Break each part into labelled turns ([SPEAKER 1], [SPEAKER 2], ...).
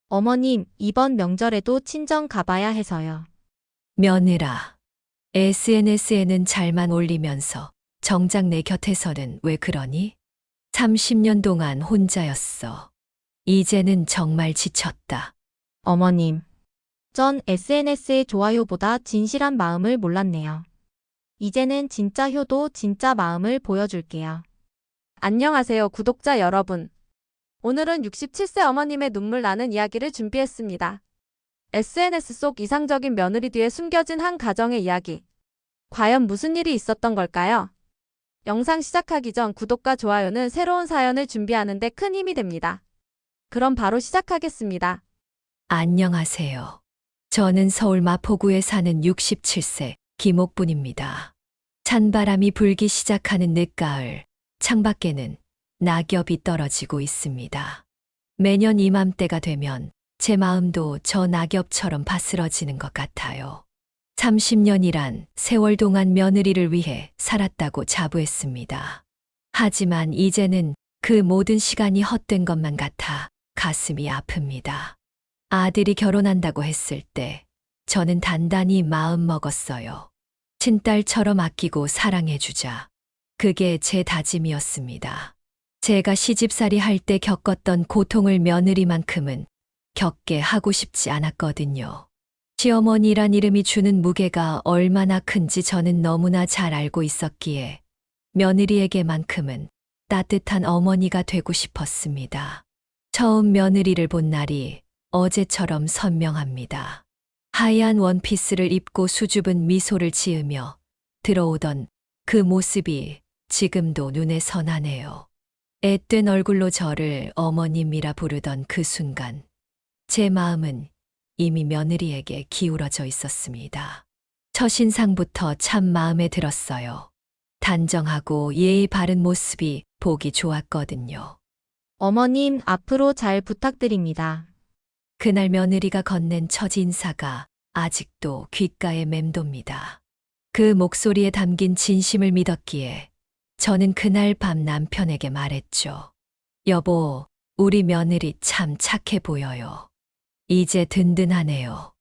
[SPEAKER 1] 어머님, 이번 명절에도 친정 가봐야 해서요.
[SPEAKER 2] 며느라, SNS에는 잘만 올리면서 정작 내 곁에서는 왜 그러니? 30년 동안 혼자였어. 이제는 정말 지쳤다.
[SPEAKER 1] 어머님, 전 SNS의 좋아요보다 진실한 마음을 몰랐네요. 이제는 진짜 효도, 진짜 마음을 보여줄게요.
[SPEAKER 3] 안녕하세요, 구독자 여러분. 오늘은 67세 어머님의 눈물 나는 이야기를 준비했습니다. SNS 속 이상적인 며느리 뒤에 숨겨진 한 가정의 이야기. 과연 무슨 일이 있었던 걸까요? 영상 시작하기 전 구독과 좋아요는 새로운 사연을 준비하는 데 큰 힘이 됩니다. 그럼 바로 시작하겠습니다.
[SPEAKER 2] 안녕하세요. 저는 서울 마포구에 사는 67세 김옥분입니다. 찬바람이 불기 시작하는 늦가을, 창밖에는 낙엽이 떨어지고 있습니다. 매년 이맘때가 되면 제 마음도 저 낙엽처럼 바스러지는 것 같아요. 30년이란 세월 동안 며느리를 위해 살았다고 자부했습니다. 하지만 이제는 그 모든 시간이 헛된 것만 같아 가슴이 아픕니다. 아들이 결혼한다고 했을 때 저는 단단히 마음 먹었어요. 친딸처럼 아끼고 사랑해주자. 그게 제 다짐이었습니다. 제가 시집살이 할 때 겪었던 고통을 며느리만큼은 겪게 하고 싶지 않았거든요. 시어머니란 이름이 주는 무게가 얼마나 큰지 저는 너무나 잘 알고 있었기에 며느리에게만큼은 따뜻한 어머니가 되고 싶었습니다. 처음 며느리를 본 날이 어제처럼 선명합니다. 하얀 원피스를 입고 수줍은 미소를 지으며 들어오던 그 모습이 지금도 눈에 선하네요. 앳된 얼굴로 저를 어머님이라 부르던 그 순간, 제 마음은 이미 며느리에게 기울어져 있었습니다. 첫인상부터 참 마음에 들었어요. 단정하고 예의 바른 모습이 보기 좋았거든요.
[SPEAKER 1] 어머님, 앞으로 잘 부탁드립니다.
[SPEAKER 2] 그날 며느리가 건넨 첫 인사가 아직도 귓가에 맴돕니다. 그 목소리에 담긴 진심을 믿었기에 저는 그날 밤 남편에게 말했죠. 여보, 우리 며느리 참 착해 보여요. 이제 든든하네요.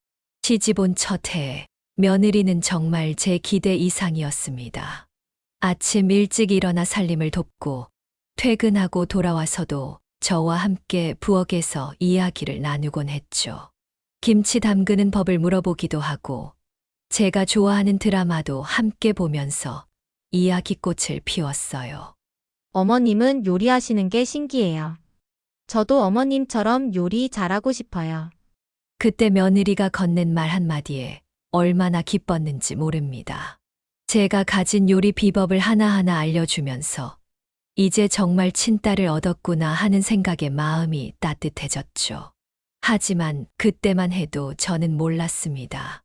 [SPEAKER 2] 시집 온 첫 해에 며느리는 정말 제 기대 이상이었습니다. 아침 일찍 일어나 살림을 돕고 퇴근하고 돌아와서도 저와 함께 부엌에서 이야기를 나누곤 했죠. 김치 담그는 법을 물어보기도 하고 제가 좋아하는 드라마도 함께 보면서 이야기꽃을 피웠어요.
[SPEAKER 1] 어머님은 요리하시는 게 신기해요. 저도 어머님처럼 요리 잘하고 싶어요.
[SPEAKER 2] 그때 며느리가 건넨 말 한마디에 얼마나 기뻤는지 모릅니다. 제가 가진 요리 비법을 하나하나 알려주면서 이제 정말 친딸을 얻었구나 하는 생각에 마음이 따뜻해졌죠. 하지만 그때만 해도 저는 몰랐습니다.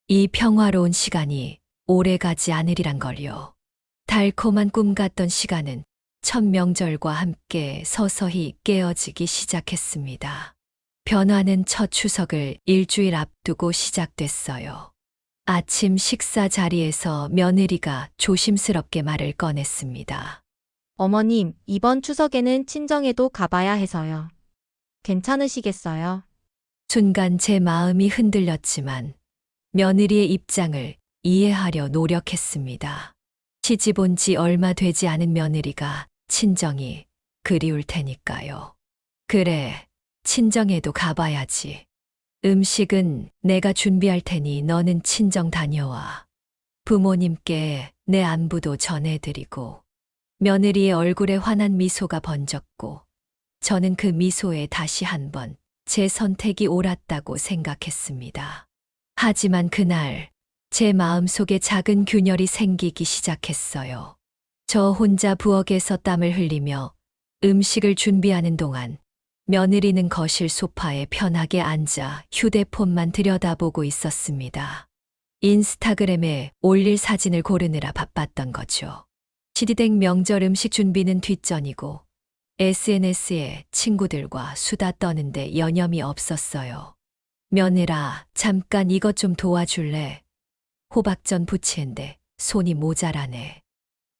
[SPEAKER 2] 이 평화로운 시간이 오래 가지 않으리란 걸요. 달콤한 꿈 같던 시간은 첫 명절과 함께 서서히 깨어지기 시작했습니다. 변화는 첫 추석을 일주일 앞두고 시작됐어요. 아침 식사 자리에서 며느리가 조심스럽게 말을 꺼냈습니다.
[SPEAKER 1] 어머님, 이번 추석에는 친정에도 가봐야 해서요. 괜찮으시겠어요?
[SPEAKER 2] 순간 제 마음이 흔들렸지만 며느리의 입장을 이해하려 노력했습니다. 시집 온 지 얼마 되지 않은 며느리가 친정이 그리울 테니까요. 그래, 친정에도 가봐야지. 음식은 내가 준비할 테니 너는 친정 다녀와. 부모님께 내 안부도 전해드리고. 며느리의 얼굴에 환한 미소가 번졌고 저는 그 미소에 다시 한번 제 선택이 옳았다고 생각했습니다. 하지만 그날 제 마음속에 작은 균열이 생기기 시작했어요. 저 혼자 부엌에서 땀을 흘리며 음식을 준비하는 동안 며느리는 거실 소파에 편하게 앉아 휴대폰만 들여다보고 있었습니다. 인스타그램에 올릴 사진을 고르느라 바빴던 거죠. 시디댁 명절 음식 준비는 뒷전이고 SNS에 친구들과 수다 떠는데 여념이 없었어요. 며느라, 잠깐 이것 좀 도와줄래? 호박전 부치는데 손이 모자라네.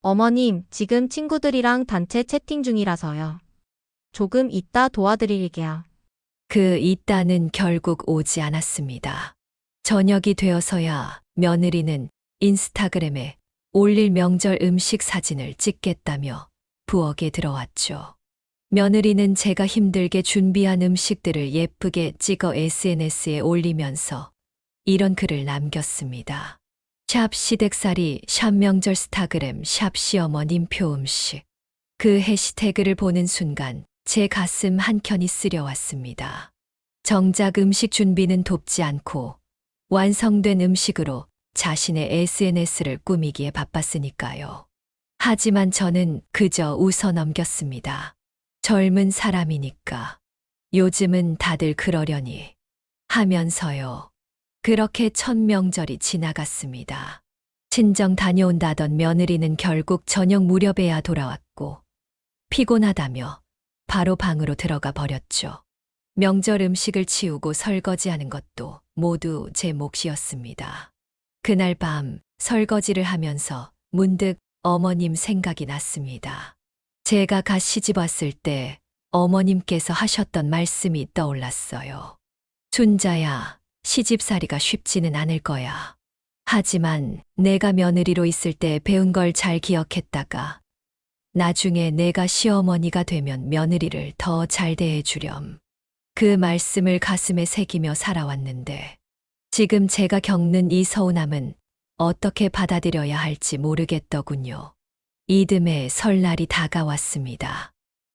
[SPEAKER 1] 어머님, 지금 친구들이랑 단체 채팅 중이라서요. 조금 이따 도와드릴게요.
[SPEAKER 2] 그 이따는 결국 오지 않았습니다. 저녁이 되어서야 며느리는 인스타그램에 올릴 명절 음식 사진을 찍겠다며 부엌에 들어왔죠. 며느리는 제가 힘들게 준비한 음식들을 예쁘게 찍어 SNS에 올리면서 이런 글을 남겼습니다. 샵 시댁살이, 샵 명절 스타그램, 샵 시어머님 표 음식. 그 해시태그를 보는 순간 제 가슴 한켠이 쓰려왔습니다. 정작 음식 준비는 돕지 않고 완성된 음식으로 자신의 SNS를 꾸미기에 바빴으니까요. 하지만 저는 그저 웃어 넘겼습니다. 젊은 사람이니까. 요즘은 다들 그러려니 하면서요. 그렇게 첫 명절이 지나갔습니다. 친정 다녀온다던 며느리는 결국 저녁 무렵에야 돌아왔고 피곤하다며 바로 방으로 들어가 버렸죠. 명절 음식을 치우고 설거지하는 것도 모두 제 몫이었습니다. 그날 밤 설거지를 하면서 문득 어머님 생각이 났습니다. 제가 갓 시집 왔을 때 어머님께서 하셨던 말씀이 떠올랐어요. 순자야, 시집살이가 쉽지는 않을 거야. 하지만 내가 며느리로 있을 때 배운 걸 잘 기억했다가 나중에 내가 시어머니가 되면 며느리를 더 잘 대해주렴. 그 말씀을 가슴에 새기며 살아왔는데 지금 제가 겪는 이 서운함은 어떻게 받아들여야 할지 모르겠더군요. 이듬해 설날이 다가왔습니다.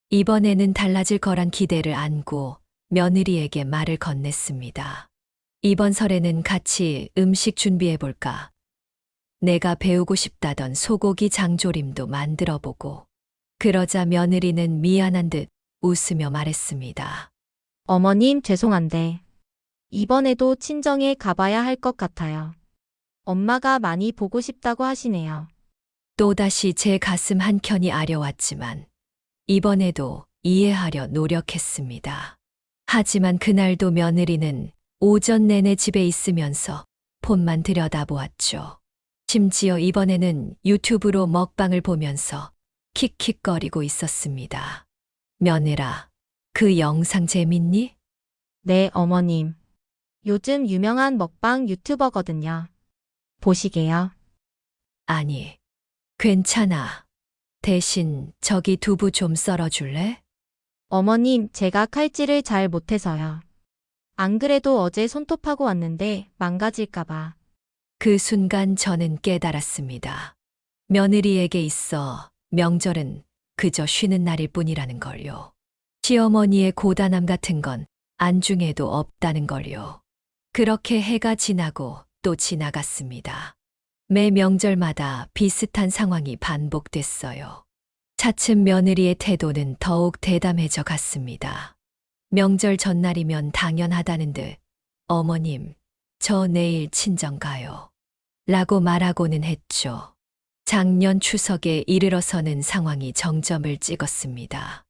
[SPEAKER 2] 이번에는 달라질 거란 기대를 안고 며느리에게 말을 건넸습니다. 이번 설에는 같이 음식 준비해볼까? 내가 배우고 싶다던 소고기 장조림도 만들어보고. 그러자 며느리는 미안한 듯 웃으며 말했습니다.
[SPEAKER 3] 어머님, 죄송한데 이번에도 친정에 가봐야 할 것 같아요. 엄마가 많이 보고 싶다고 하시네요.
[SPEAKER 2] 또다시 제 가슴 한켠이 아려왔지만 이번에도 이해하려 노력했습니다. 하지만 그날도 며느리는 오전 내내 집에 있으면서 폰만 들여다보았죠. 심지어 이번에는 유튜브로 먹방을 보면서 킥킥거리고 있었습니다. 며느라, 그 영상 재밌니?
[SPEAKER 3] 네, 어머님. 요즘 유명한 먹방 유튜버거든요. 보시게요.
[SPEAKER 2] 아니, 괜찮아. 대신 저기 두부 좀 썰어줄래?
[SPEAKER 3] 어머님, 제가 칼질을 잘 못해서요. 안 그래도 어제 손톱하고 왔는데 망가질까봐.
[SPEAKER 2] 그 순간 저는 깨달았습니다. 며느리에게 있어 명절은 그저 쉬는 날일 뿐이라는 걸요. 시어머니의 고단함 같은 건 안중에도 없다는 걸요. 그렇게 해가 지나고 또 지나갔습니다. 매 명절마다 비슷한 상황이 반복됐어요. 차츰 며느리의 태도는 더욱 대담해져 갔습니다. 명절 전날이면 당연하다는 듯 어머님, 저 내일 친정 가요. 라고 말하고는 했죠. 작년 추석에 이르러서는 상황이 정점을 찍었습니다.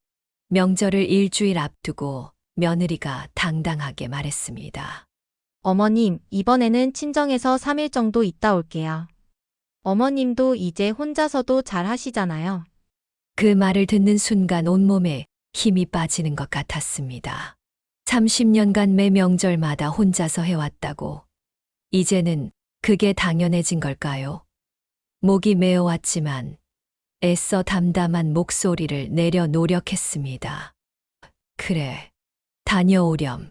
[SPEAKER 2] 명절을 일주일 앞두고 며느리가 당당하게 말했습니다.
[SPEAKER 3] 어머님, 이번에는 친정에서 3일 정도 있다 올게요. 어머님도 이제 혼자서도 잘 하시잖아요.
[SPEAKER 2] 그 말을 듣는 순간 온몸에 힘이 빠지는 것 같았습니다. 30년간 매 명절마다 혼자서 해왔다고 이제는 그게 당연해진 걸까요? 목이 메어왔지만 애써 담담한 목소리를 내려 노력했습니다. 그래, 다녀오렴.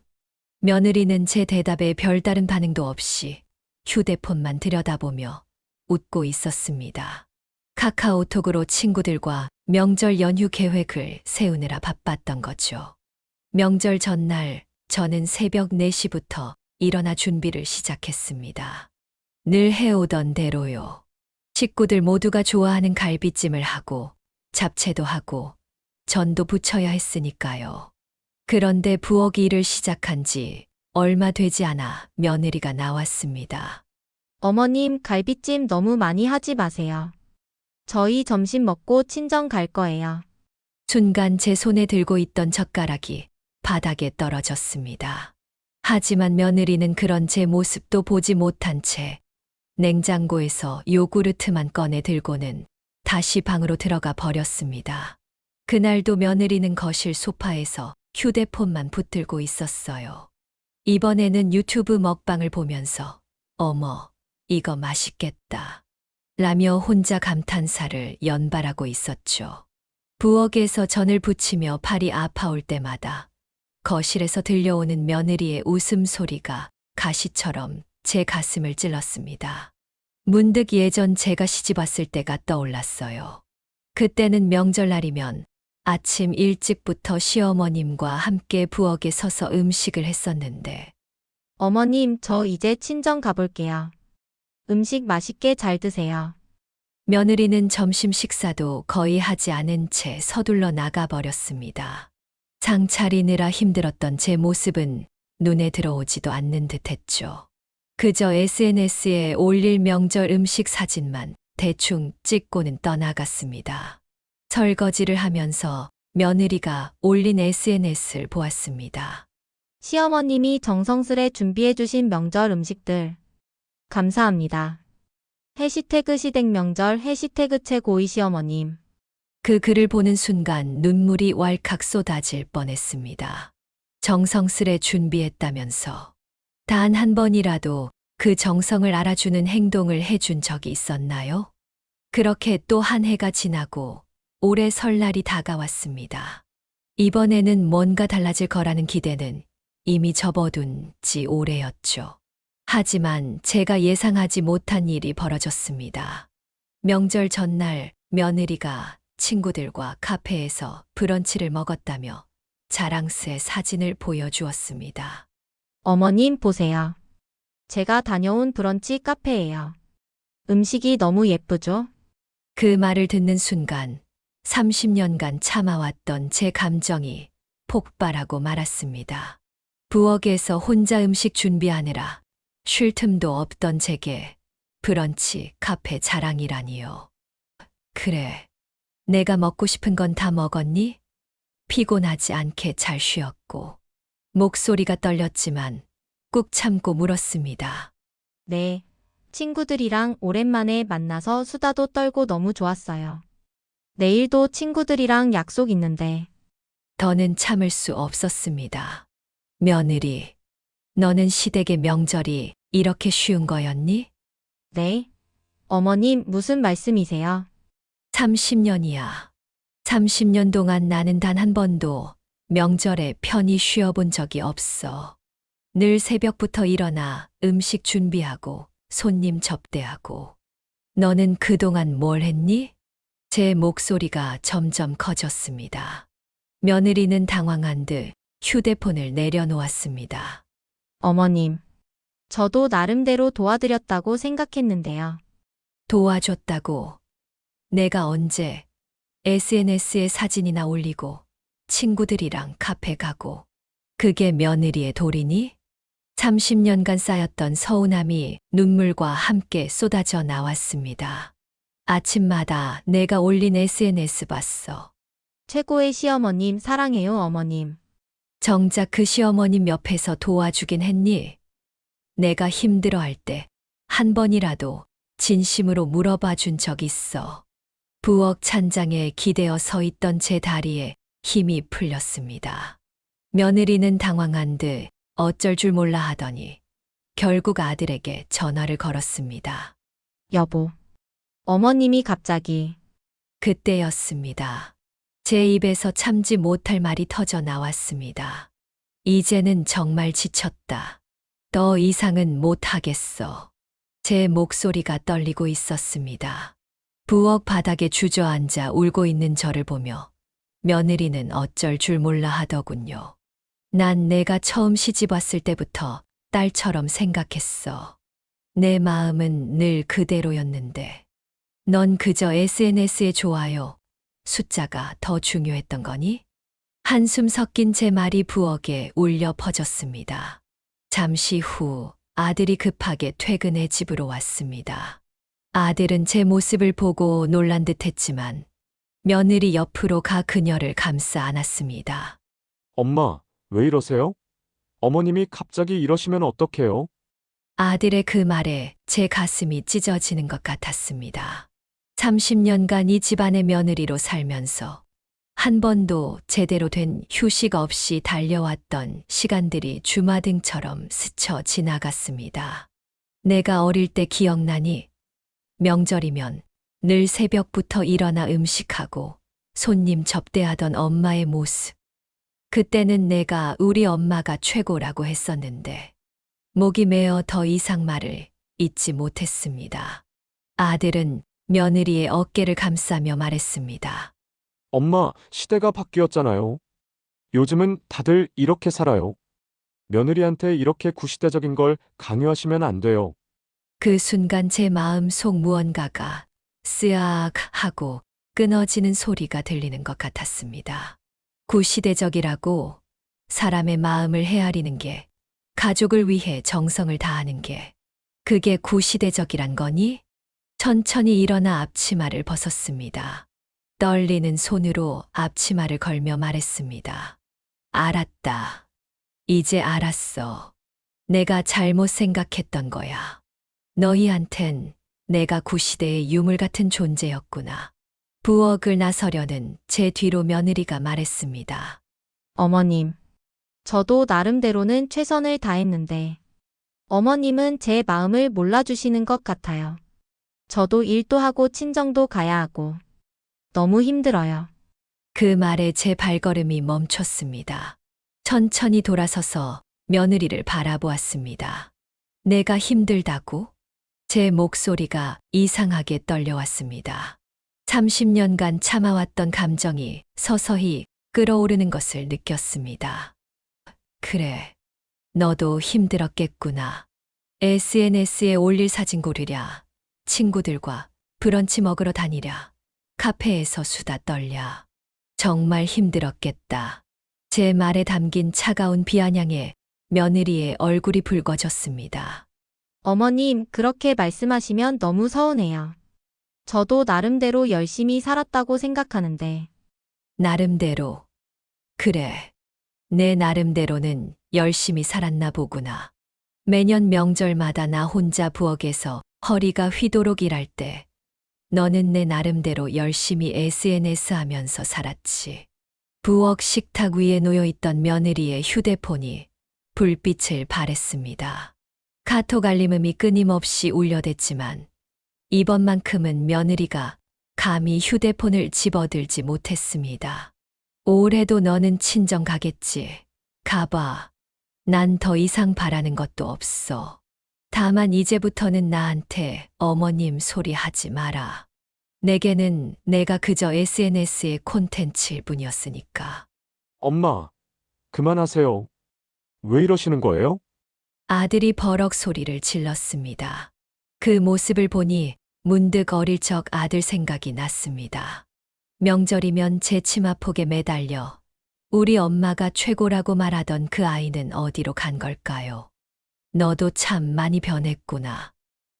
[SPEAKER 2] 며느리는 제 대답에 별다른 반응도 없이 휴대폰만 들여다보며 웃고 있었습니다. 카카오톡으로 친구들과 명절 연휴 계획을 세우느라 바빴던 거죠. 명절 전날 저는 새벽 4시부터 일어나 준비를 시작했습니다. 늘 해오던 대로요. 식구들 모두가 좋아하는 갈비찜을 하고 잡채도 하고 전도 부쳐야 했으니까요. 그런데 부엌 일을 시작한 지 얼마 되지 않아 며느리가 나왔습니다.
[SPEAKER 3] 어머님, 갈비찜 너무 많이 하지 마세요. 저희 점심 먹고 친정 갈 거예요.
[SPEAKER 2] 순간 제 손에 들고 있던 젓가락이 바닥에 떨어졌습니다. 하지만 며느리는 그런 제 모습도 보지 못한 채 냉장고에서 요구르트만 꺼내 들고는 다시 방으로 들어가 버렸습니다. 그날도 며느리는 거실 소파에서 휴대폰만 붙들고 있었어요. 이번에는 유튜브 먹방을 보면서 어머, 이거 맛있겠다 라며 혼자 감탄사를 연발하고 있었죠. 부엌에서 전을 부치며 팔이 아파올 때마다 거실에서 들려오는 며느리의 웃음소리가 가시처럼 제 가슴을 찔렀습니다. 문득 예전 제가 시집 왔을 때가 떠올랐어요. 그때는 명절날이면 아침 일찍부터 시어머님과 함께 부엌에 서서 음식을 했었는데
[SPEAKER 3] 어머님, 저 이제 친정 가볼게요. 음식 맛있게 잘 드세요.
[SPEAKER 2] 며느리는 점심 식사도 거의 하지 않은 채 서둘러 나가버렸습니다. 장 차리느라 힘들었던 제 모습은 눈에 들어오지도 않는 듯했죠. 그저 SNS에 올릴 명절 음식 사진만 대충 찍고는 떠나갔습니다. 설거지를 하면서 며느리가 올린 SNS를 보았습니다.
[SPEAKER 3] 시어머님이 정성스레 준비해주신 명절 음식들. 감사합니다. 해시태그 시댁명절 해시태그 최고의 시어머님.
[SPEAKER 2] 그 글을 보는 순간 눈물이 왈칵 쏟아질 뻔했습니다. 정성스레 준비했다면서 단 한 번이라도 그 정성을 알아주는 행동을 해준 적이 있었나요? 그렇게 또 한 해가 지나고 올해 설날이 다가왔습니다. 이번에는 뭔가 달라질 거라는 기대는 이미 접어둔 지 오래였죠. 하지만 제가 예상하지 못한 일이 벌어졌습니다. 명절 전날 며느리가 친구들과 카페에서 브런치를 먹었다며 자랑스레 사진을 보여주었습니다.
[SPEAKER 3] 어머님 보세요. 제가 다녀온 브런치 카페예요. 음식이 너무 예쁘죠?
[SPEAKER 2] 그 말을 듣는 순간 30년간 참아왔던 제 감정이 폭발하고 말았습니다. 부엌에서 혼자 음식 준비하느라 쉴 틈도 없던 제게 브런치 카페 자랑이라니요. 그래, 내가 먹고 싶은 건 다 먹었니? 피곤하지 않게 잘 쉬었고 목소리가 떨렸지만 꾹 참고 물었습니다.
[SPEAKER 3] 네. 친구들이랑 오랜만에 만나서 수다도 떨고 너무 좋았어요. 내일도 친구들이랑 약속 있는데.
[SPEAKER 2] 더는 참을 수 없었습니다. 며느리, 너는 시댁의 명절이 이렇게 쉬운 거였니?
[SPEAKER 3] 네. 어머님 무슨 말씀이세요?
[SPEAKER 2] 30년이야. 30년 동안 나는 단 한 번도 명절에 편히 쉬어본 적이 없어. 늘 새벽부터 일어나 음식 준비하고 손님 접대하고. 너는 그동안 뭘 했니? 제 목소리가 점점 커졌습니다. 며느리는 당황한 듯 휴대폰을 내려놓았습니다.
[SPEAKER 3] 어머님. 저도 나름대로 도와드렸다고 생각했는데요.
[SPEAKER 2] 도와줬다고. 내가 언제 SNS에 사진이나 올리고 친구들이랑 카페 가고 그게 며느리의 도리니? 30년간 쌓였던 서운함이 눈물과 함께 쏟아져 나왔습니다. 아침마다 내가 올린 SNS 봤어.
[SPEAKER 3] 최고의 시어머님 사랑해요 어머님.
[SPEAKER 2] 정작 그 시어머님 옆에서 도와주긴 했니? 내가 힘들어할 때 한 번이라도 진심으로 물어봐 준 적 있어. 부엌 찬장에 기대어 서 있던 제 다리에 힘이 풀렸습니다. 며느리는 당황한 듯 어쩔 줄 몰라 하더니 결국 아들에게 전화를 걸었습니다.
[SPEAKER 3] 여보. 어머님이 갑자기.
[SPEAKER 2] 그때였습니다. 제 입에서 참지 못할 말이 터져 나왔습니다. 이제는 정말 지쳤다. 더 이상은 못하겠어. 제 목소리가 떨리고 있었습니다. 부엌 바닥에 주저앉아 울고 있는 저를 보며 며느리는 어쩔 줄 몰라 하더군요. 난 내가 처음 시집 왔을 때부터 딸처럼 생각했어. 내 마음은 늘 그대로였는데. 넌 그저 SNS에 좋아요, 숫자가 더 중요했던 거니? 한숨 섞인 제 말이 부엌에 울려 퍼졌습니다. 잠시 후 아들이 급하게 퇴근해 집으로 왔습니다. 아들은 제 모습을 보고 놀란 듯 했지만 며느리 옆으로 가 그녀를 감싸 안았습니다.
[SPEAKER 4] 엄마, 왜 이러세요? 어머님이 갑자기 이러시면 어떡해요?
[SPEAKER 2] 아들의 그 말에 제 가슴이 찢어지는 것 같았습니다. 30년간 이 집안의 며느리로 살면서 한 번도 제대로 된 휴식 없이 달려왔던 시간들이 주마등처럼 스쳐 지나갔습니다. 내가 어릴 때 기억나니? 명절이면 늘 새벽부터 일어나 음식하고 손님 접대하던 엄마의 모습. 그때는 내가 우리 엄마가 최고라고 했었는데 목이 메어 더 이상 말을 잇지 못했습니다. 아들은 며느리의 어깨를 감싸며 말했습니다.
[SPEAKER 4] 엄마, 시대가 바뀌었잖아요. 요즘은 다들 이렇게 살아요. 며느리한테 이렇게 구시대적인 걸 강요하시면 안 돼요.
[SPEAKER 2] 그 순간 제 마음 속 무언가가 쓰악 하고 끊어지는 소리가 들리는 것 같았습니다. 구시대적이라고 사람의 마음을 헤아리는 게, 가족을 위해 정성을 다하는 게, 그게 구시대적이란 거니? 천천히 일어나 앞치마를 벗었습니다. 떨리는 손으로 앞치마를 걸며 말했습니다. 알았다. 이제 알았어. 내가 잘못 생각했던 거야. 너희한텐 내가 구시대의 유물 같은 존재였구나. 부엌을 나서려는 제 뒤로 며느리가 말했습니다.
[SPEAKER 1] 어머님, 저도 나름대로는 최선을 다했는데 어머님은 제 마음을 몰라주시는 것 같아요. 저도 일도 하고 친정도 가야 하고 너무 힘들어요.
[SPEAKER 2] 그 말에 제 발걸음이 멈췄습니다. 천천히 돌아서서 며느리를 바라보았습니다. 내가 힘들다고? 제 목소리가 이상하게 떨려왔습니다. 30년간 참아왔던 감정이 서서히 끓어오르는 것을 느꼈습니다. 그래, 너도 힘들었겠구나. SNS에 올릴 사진 고르랴, 친구들과 브런치 먹으러 다니랴, 카페에서 수다 떨랴. 정말 힘들었겠다. 제 말에 담긴 차가운 비아냥에 며느리의 얼굴이 붉어졌습니다.
[SPEAKER 1] 어머님, 그렇게 말씀하시면 너무 서운해요. 저도 나름대로 열심히 살았다고 생각하는데
[SPEAKER 2] 나름대로. 그래, 내 나름대로는 열심히 살았나 보구나. 매년 명절마다 나 혼자 부엌에서 허리가 휘도록 일할 때 너는 내 나름대로 열심히 SNS 하면서 살았지. 부엌 식탁 위에 놓여있던 며느리의 휴대폰이 불빛을 발했습니다. 카톡 알림음이 끊임없이 울려댔지만 이번만큼은 며느리가 감히 휴대폰을 집어들지 못했습니다. 올해도 너는 친정 가겠지. 가봐. 난 더 이상 바라는 것도 없어. 다만 이제부터는 나한테 어머님 소리 하지 마라. 내게는 내가 그저 SNS의 콘텐츠일 뿐이었으니까.
[SPEAKER 4] 엄마, 그만하세요. 왜 이러시는 거예요?
[SPEAKER 2] 아들이 버럭 소리를 질렀습니다. 그 모습을 보니 문득 어릴 적 아들 생각이 났습니다. 명절이면 제 치마폭에 매달려 우리 엄마가 최고라고 말하던 그 아이는 어디로 간 걸까요? 너도 참 많이 변했구나.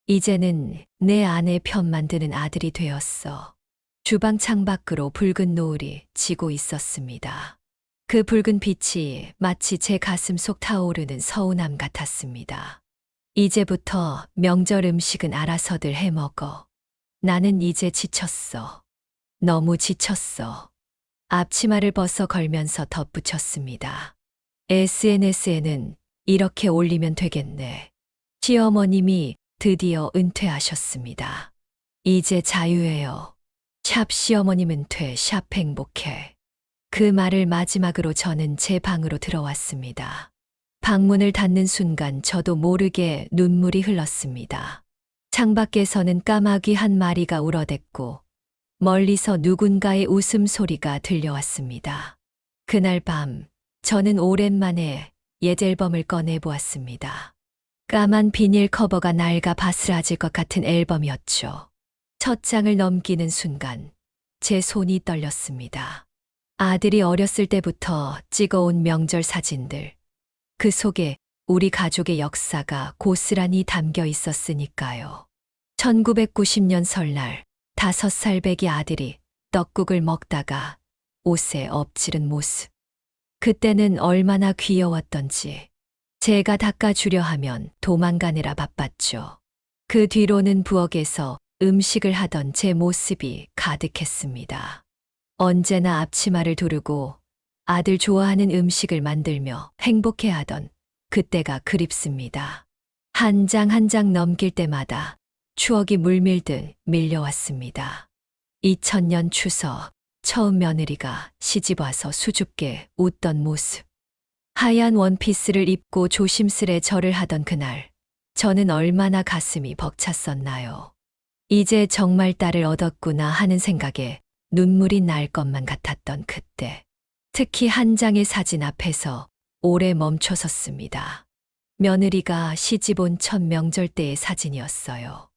[SPEAKER 2] 이제는 내 아내 편만 드는 아들이 되었어. 주방 창밖으로 붉은 노을이 지고 있었습니다. 그 붉은 빛이 마치 제 가슴 속 타오르는 서운함 같았습니다. 이제부터 명절 음식은 알아서들 해 먹어. 나는 이제 지쳤어. 너무 지쳤어. 앞치마를 벗어 걸면서 덧붙였습니다. SNS에는 이렇게 올리면 되겠네. 시어머님이 드디어 은퇴하셨습니다. 이제 자유예요. 샵 시어머님 은퇴, 샵 행복해. 그 말을 마지막으로 저는 제 방으로 들어왔습니다. 방문을 닫는 순간 저도 모르게 눈물이 흘렀습니다. 창밖에서는 까마귀 한 마리가 울어댔고 멀리서 누군가의 웃음소리가 들려왔습니다. 그날 밤 저는 오랜만에 옛 앨범을 꺼내보았습니다. 까만 비닐 커버가 낡아 바스라질 것 같은 앨범이었죠. 첫 장을 넘기는 순간 제 손이 떨렸습니다. 아들이 어렸을 때부터 찍어온 명절 사진들. 그 속에 우리 가족의 역사가 고스란히 담겨 있었으니까요. 1990년 설날 5살 배기 아들이 떡국을 먹다가 옷에 엎지른 모습. 그때는 얼마나 귀여웠던지 제가 닦아주려 하면 도망가느라 바빴죠. 그 뒤로는 부엌에서 음식을 하던 제 모습이 가득했습니다. 언제나 앞치마를 두르고 아들 좋아하는 음식을 만들며 행복해하던 그때가 그립습니다. 한 장 한 장 넘길 때마다 추억이 물밀듯 밀려왔습니다. 2000년 추석, 처음 며느리가 시집와서 수줍게 웃던 모습. 하얀 원피스를 입고 조심스레 절을 하던 그날, 저는 얼마나 가슴이 벅찼었나요. 이제 정말 딸을 얻었구나 하는 생각에 눈물이 날 것만 같았던 그때. 특히 한 장의 사진 앞에서 오래 멈춰섰습니다. 며느리가 시집 온 첫 명절 때의 사진이었어요.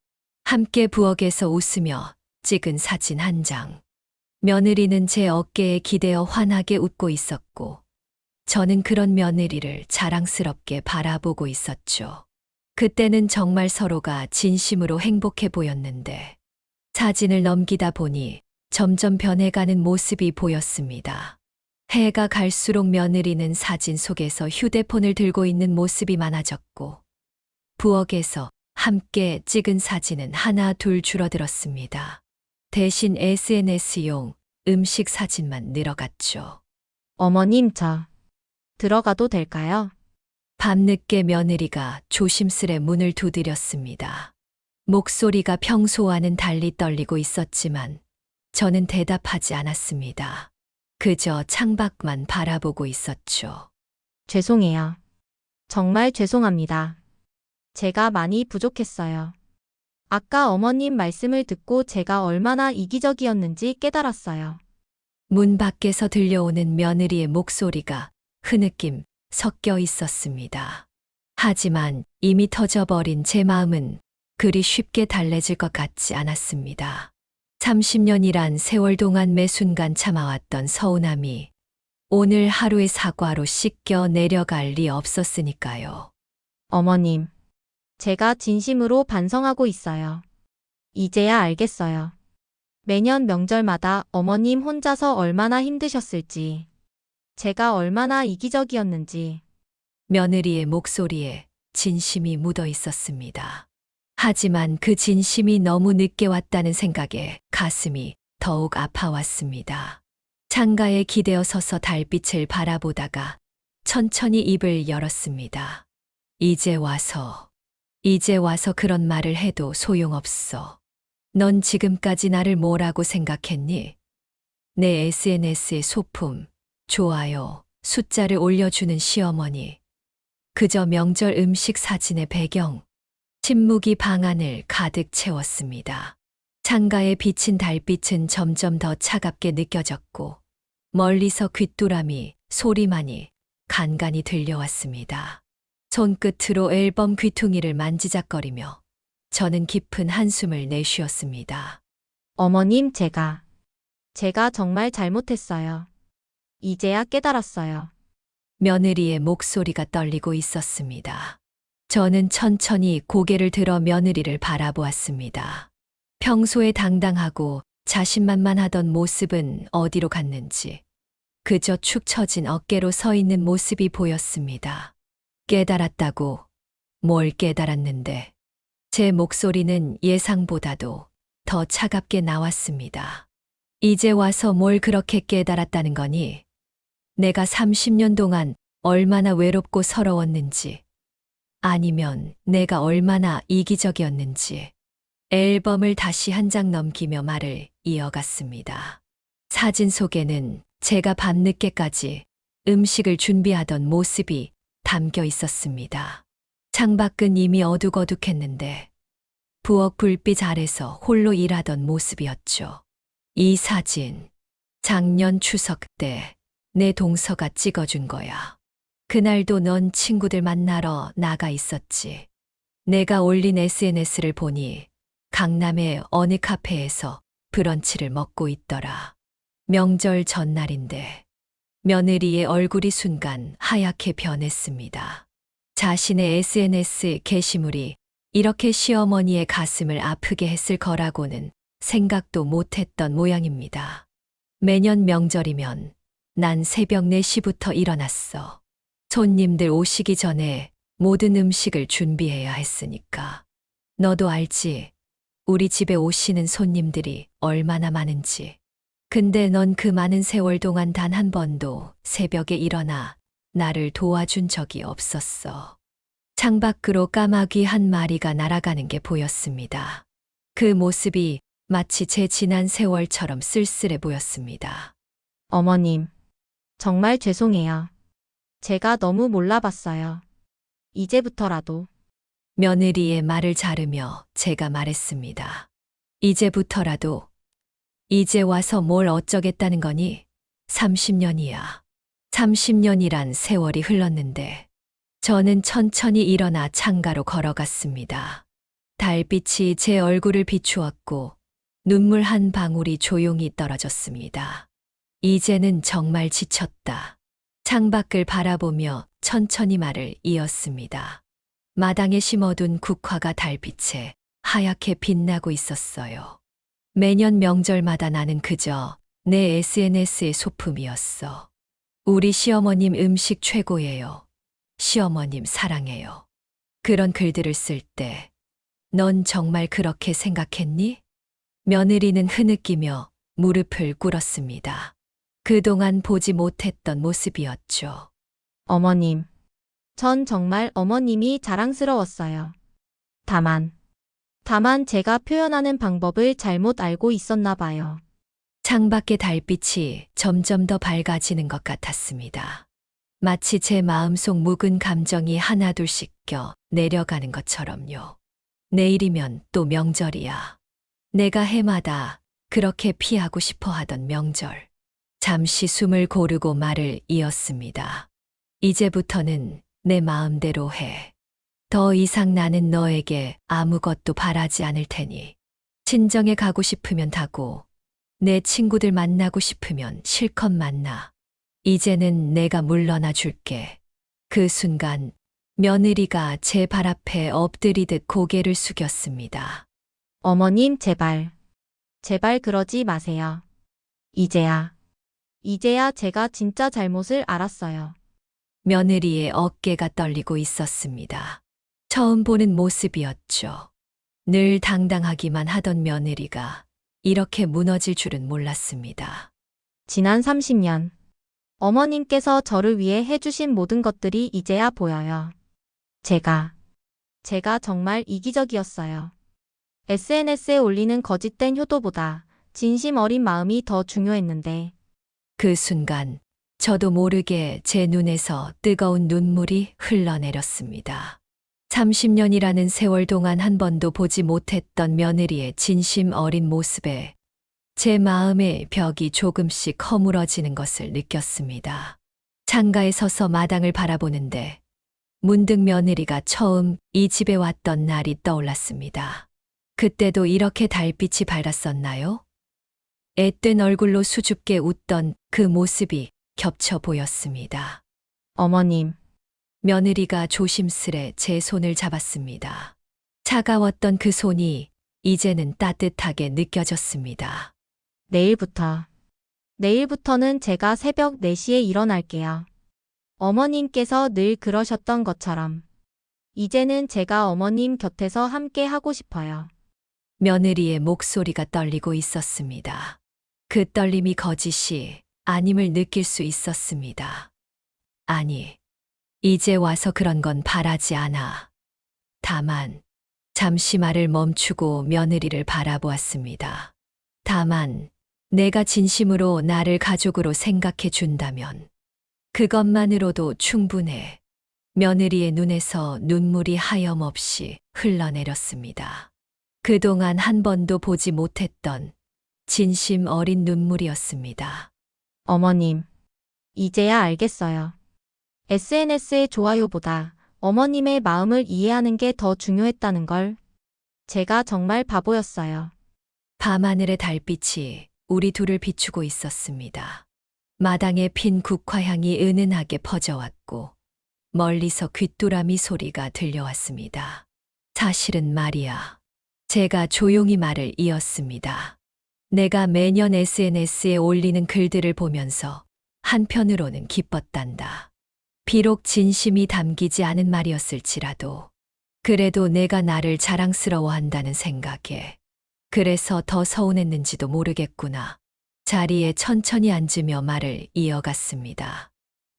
[SPEAKER 2] 함께 부엌에서 웃으며 찍은 사진 한 장. 며느리는 제 어깨에 기대어 환하게 웃고 있었고, 저는 그런 며느리를 자랑스럽게 바라보고 있었죠. 그때는 정말 서로가 진심으로 행복해 보였는데, 사진을 넘기다 보니 점점 변해가는 모습이 보였습니다. 해가 갈수록 며느리는 사진 속에서 휴대폰을 들고 있는 모습이 많아졌고, 부엌에서 함께 찍은 사진은 하나 둘 줄어들었습니다. 대신 SNS용 음식 사진만 늘어갔죠.
[SPEAKER 3] 어머님, 저 들어가도 될까요?
[SPEAKER 2] 밤늦게 며느리가 조심스레 문을 두드렸습니다. 목소리가 평소와는 달리 떨리고 있었지만 저는 대답하지 않았습니다. 그저 창밖만 바라보고 있었죠.
[SPEAKER 3] 죄송해요. 정말 죄송합니다. 제가 많이 부족했어요. 아까 어머님 말씀을 듣고 제가 얼마나 이기적이었는지 깨달았어요.
[SPEAKER 2] 문 밖에서 들려오는 며느리의 목소리가 흐느낌 섞여 있었습니다. 하지만 이미 터져버린 제 마음은 그리 쉽게 달래질 것 같지 않았습니다. 30년이란 세월 동안 매 순간 참아왔던 서운함이 오늘 하루의 사과로 씻겨 내려갈 리 없었으니까요.
[SPEAKER 3] 어머님, 제가 진심으로 반성하고 있어요. 이제야 알겠어요. 매년 명절마다 어머님 혼자서 얼마나 힘드셨을지, 제가 얼마나 이기적이었는지.
[SPEAKER 2] 며느리의 목소리에 진심이 묻어 있었습니다. 하지만 그 진심이 너무 늦게 왔다는 생각에 가슴이 더욱 아파왔습니다. 창가에 기대어 서서 달빛을 바라보다가 천천히 입을 열었습니다. 이제 와서 그런 말을 해도 소용없어. 넌 지금까지 나를 뭐라고 생각했니? 내 SNS에 소품, 좋아요, 숫자를 올려주는 시어머니. 그저 명절 음식 사진의 배경. 침묵이 방 안을 가득 채웠습니다. 창가에 비친 달빛은 점점 더 차갑게 느껴졌고 멀리서 귓두라미 소리만이 간간히 들려왔습니다. 손끝으로 앨범 귀퉁이를 만지작거리며 저는 깊은 한숨을 내쉬었습니다.
[SPEAKER 3] 어머님, 제가 정말 잘못했어요. 이제야 깨달았어요.
[SPEAKER 2] 며느리의 목소리가 떨리고 있었습니다. 저는 천천히 고개를 들어 며느리를 바라보았습니다. 평소에 당당하고 자신만만하던 모습은 어디로 갔는지 그저 축 처진 어깨로 서 있는 모습이 보였습니다. 깨달았다고? 뭘 깨달았는데? 제 목소리는 예상보다도 더 차갑게 나왔습니다. 이제 와서 뭘 그렇게 깨달았다는 거니? 내가 30년 동안 얼마나 외롭고 서러웠는지, 아니면 내가 얼마나 이기적이었는지. 앨범을 다시 한 장 넘기며 말을 이어갔습니다. 사진 속에는 제가 밤늦게까지 음식을 준비하던 모습이 담겨 있었습니다. 창밖은 이미 어둑어둑했는데 부엌 불빛 아래서 홀로 일하던 모습이었죠. 이 사진, 작년 추석 때 내 동서가 찍어준 거야. 그날도 넌 친구들 만나러 나가 있었지. 내가 올린 SNS를 보니 강남의 어느 카페에서 브런치를 먹고 있더라. 명절 전날인데 며느리의 얼굴이 순간 하얗게 변했습니다. 자신의 SNS 게시물이 이렇게 시어머니의 가슴을 아프게 했을 거라고는 생각도 못했던 모양입니다. 매년 명절이면 난 새벽 4시부터 일어났어. 손님들 오시기 전에 모든 음식을 준비해야 했으니까. 너도 알지? 우리 집에 오시는 손님들이 얼마나 많은지. 근데 넌 그 많은 세월 동안 단 한 번도 새벽에 일어나 나를 도와준 적이 없었어. 창밖으로 까마귀 한 마리가 날아가는 게 보였습니다. 그 모습이 마치 제 지난 세월처럼 쓸쓸해 보였습니다.
[SPEAKER 3] 어머님, 정말 죄송해요. 제가 너무 몰라봤어요. 이제부터라도
[SPEAKER 2] 며느리의 말을 자르며 제가 말했습니다. 이제부터라도, 이제 와서 뭘 어쩌겠다는 거니? 30년이야. 30년이란 세월이 흘렀는데, 저는 천천히 일어나 창가로 걸어갔습니다. 달빛이 제 얼굴을 비추었고, 눈물 한 방울이 조용히 떨어졌습니다. 이제는 정말 지쳤다. 창밖을 바라보며 천천히 말을 이었습니다. 마당에 심어둔 국화가 달빛에 하얗게 빛나고 있었어요. 매년 명절마다 나는 그저 내 SNS의 소품이었어. 우리 시어머님 음식 최고예요. 시어머님 사랑해요. 그런 글들을 쓸 때, 넌 정말 그렇게 생각했니? 며느리는 흐느끼며 무릎을 꿇었습니다. 그동안 보지 못했던 모습이었죠.
[SPEAKER 3] 어머님, 전 정말 어머님이 자랑스러웠어요. 다만 제가 표현하는 방법을 잘못 알고 있었나 봐요.
[SPEAKER 2] 창밖의 달빛이 점점 더 밝아지는 것 같았습니다. 마치 제 마음속 묵은 감정이 하나둘씩 껴 내려가는 것처럼요. 내일이면 또 명절이야. 내가 해마다 그렇게 피하고 싶어 하던 명절. 잠시 숨을 고르고 말을 이었습니다. 이제부터는 내 마음대로 해. 더 이상 나는 너에게 아무것도 바라지 않을 테니. 친정에 가고 싶으면 가고, 내 친구들 만나고 싶으면 실컷 만나. 이제는 내가 물러나 줄게. 그 순간 며느리가 제 발 앞에 엎드리듯 고개를 숙였습니다.
[SPEAKER 3] 어머님, 제발 그러지 마세요. 이제야 제가 진짜 잘못을 알았어요.
[SPEAKER 2] 며느리의 어깨가 떨리고 있었습니다. 처음 보는 모습이었죠. 늘 당당하기만 하던 며느리가 이렇게 무너질 줄은 몰랐습니다.
[SPEAKER 3] 지난 30년, 어머님께서 저를 위해 해주신 모든 것들이 이제야 보여요. 제가 정말 이기적이었어요. SNS에 올리는 거짓된 효도보다 진심 어린 마음이 더 중요했는데,
[SPEAKER 2] 그 순간 저도 모르게 제 눈에서 뜨거운 눈물이 흘러내렸습니다. 30년이라는 세월 동안 한 번도 보지 못했던 며느리의 진심 어린 모습에 제 마음의 벽이 조금씩 허물어지는 것을 느꼈습니다. 창가에 서서 마당을 바라보는데 문득 며느리가 처음 이 집에 왔던 날이 떠올랐습니다. 그때도 이렇게 달빛이 밝았었나요? 앳된 얼굴로 수줍게 웃던 그 모습이 겹쳐 보였습니다.
[SPEAKER 3] 어머님,
[SPEAKER 2] 며느리가 조심스레 제 손을 잡았습니다. 차가웠던 그 손이 이제는 따뜻하게 느껴졌습니다.
[SPEAKER 3] 내일부터는 제가 새벽 4시에 일어날게요. 어머님께서 늘 그러셨던 것처럼. 이제는 제가 어머님 곁에서 함께 하고 싶어요.
[SPEAKER 2] 며느리의 목소리가 떨리고 있었습니다. 그 떨림이 거짓이 아님을 느낄 수 있었습니다. 아니, 이제 와서 그런 건 바라지 않아. 다만, 잠시 말을 멈추고 며느리를 바라보았습니다. 다만, 내가 진심으로 나를 가족으로 생각해 준다면, 그것만으로도 충분해. 며느리의 눈에서 눈물이 하염없이 흘러내렸습니다. 그동안 한 번도 보지 못했던 진심 어린 눈물이었습니다.
[SPEAKER 3] 어머님, 이제야 알겠어요. SNS의 좋아요보다 어머님의 마음을 이해하는 게 더 중요했다는 걸. 제가 정말 바보였어요.
[SPEAKER 2] 밤하늘의 달빛이 우리 둘을 비추고 있었습니다. 마당에 핀 국화향이 은은하게 퍼져왔고 멀리서 귀뚜라미 소리가 들려왔습니다. 사실은 말이야. 제가 조용히 말을 이었습니다. 내가 매년 SNS에 올리는 글들을 보면서 한편으로는 기뻤단다. 비록 진심이 담기지 않은 말이었을지라도 그래도 내가 나를 자랑스러워한다는 생각에 그래서 더 서운했는지도 모르겠구나. 자리에 천천히 앉으며 말을 이어갔습니다.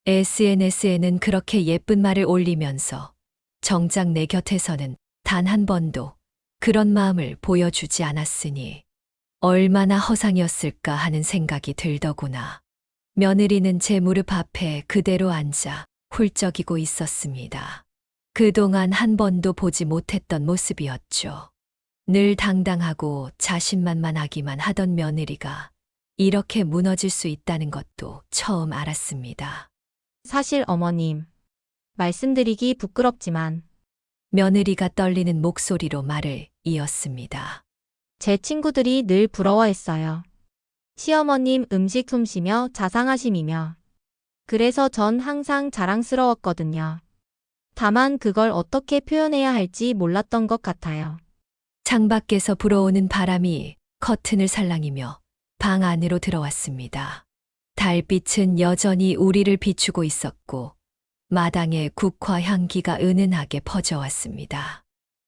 [SPEAKER 2] SNS에는 그렇게 예쁜 말을 올리면서 정작 내 곁에서는 단 한 번도 그런 마음을 보여주지 않았으니 얼마나 허상이었을까 하는 생각이 들더구나. 며느리는 제 무릎 앞에 그대로 앉아 훌쩍이고 있었습니다. 그동안 한 번도 보지 못했던 모습이었죠. 늘 당당하고 자신만만하기만 하던 며느리가 이렇게 무너질 수 있다는 것도 처음 알았습니다.
[SPEAKER 3] 사실 어머님, 말씀드리기 부끄럽지만
[SPEAKER 2] 며느리가 떨리는 목소리로 말을 이었습니다.
[SPEAKER 3] 제 친구들이 늘 부러워했어요. 시어머님 음식 솜씨며 자상하심이며. 그래서 전 항상 자랑스러웠거든요. 다만 그걸 어떻게 표현해야 할지 몰랐던 것 같아요.
[SPEAKER 2] 창밖에서 불어오는 바람이 커튼을 살랑이며 방 안으로 들어왔습니다. 달빛은 여전히 우리를 비추고 있었고 마당에 국화 향기가 은은하게 퍼져왔습니다.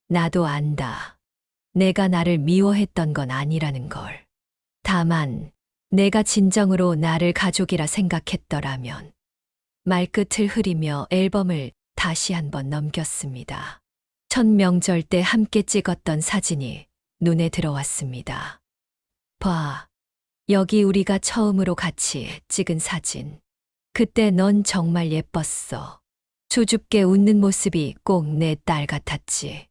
[SPEAKER 2] 나도 안다. 내가 나를 미워했던 건 아니라는 걸. 다만 내가 진정으로 나를 가족이라 생각했더라면. 말끝을 흐리며 앨범을 다시 한번 넘겼습니다. 첫 명절 때 함께 찍었던 사진이 눈에 들어왔습니다. 봐. 여기 우리가 처음으로 같이 찍은 사진. 그때 넌 정말 예뻤어. 수줍게 웃는 모습이 꼭 내 딸 같았지.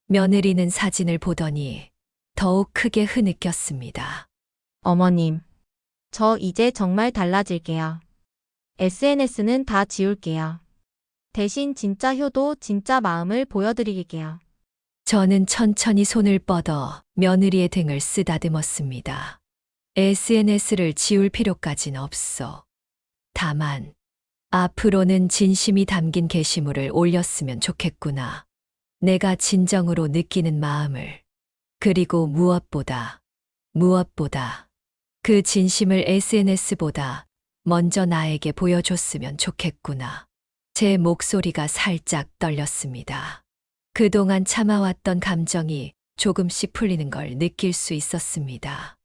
[SPEAKER 2] 며느리는 사진을 보더니 더욱 크게 흐느꼈습니다.
[SPEAKER 3] 어머님, 저 이제 정말 달라질게요. SNS는 다 지울게요. 대신 진짜 효도, 진짜 마음을 보여드릴게요.
[SPEAKER 2] 저는 천천히 손을 뻗어 며느리의 등을 쓰다듬었습니다. SNS를 지울 필요까진 없어. 다만 앞으로는 진심이 담긴 게시물을 올렸으면 좋겠구나. 내가 진정으로 느끼는 마음을. 그리고 무엇보다 그 진심을 SNS보다 먼저 나에게 보여줬으면 좋겠구나. 제 목소리가 살짝 떨렸습니다. 그동안 참아왔던 감정이 조금씩 풀리는 걸 느낄 수 있었습니다.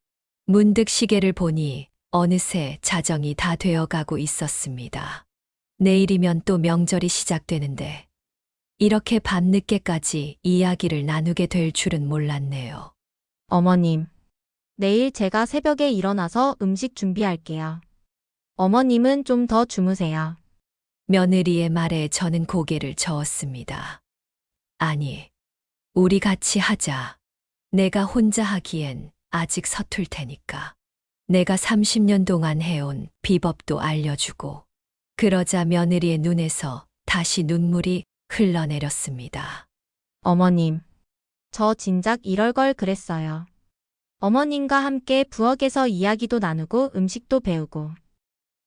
[SPEAKER 2] 문득 시계를 보니 어느새 자정이 다 되어가고 있었습니다. 내일이면 또 명절이 시작되는데 이렇게 밤늦게까지 이야기를 나누게 될 줄은 몰랐네요.
[SPEAKER 3] 어머님, 내일 제가 새벽에 일어나서 음식 준비할게요. 어머님은 좀 더 주무세요.
[SPEAKER 2] 며느리의 말에 저는 고개를 저었습니다. 아니, 우리 같이 하자. 내가 혼자 하기엔 아직 서툴 테니까. 내가 30년 동안 해온 비법도 알려주고. 그러자 며느리의 눈에서 다시 눈물이 흘러내렸습니다.
[SPEAKER 3] 어머님, 저 진작 이럴 걸 그랬어요. 어머님과 함께 부엌에서 이야기도 나누고 음식도 배우고.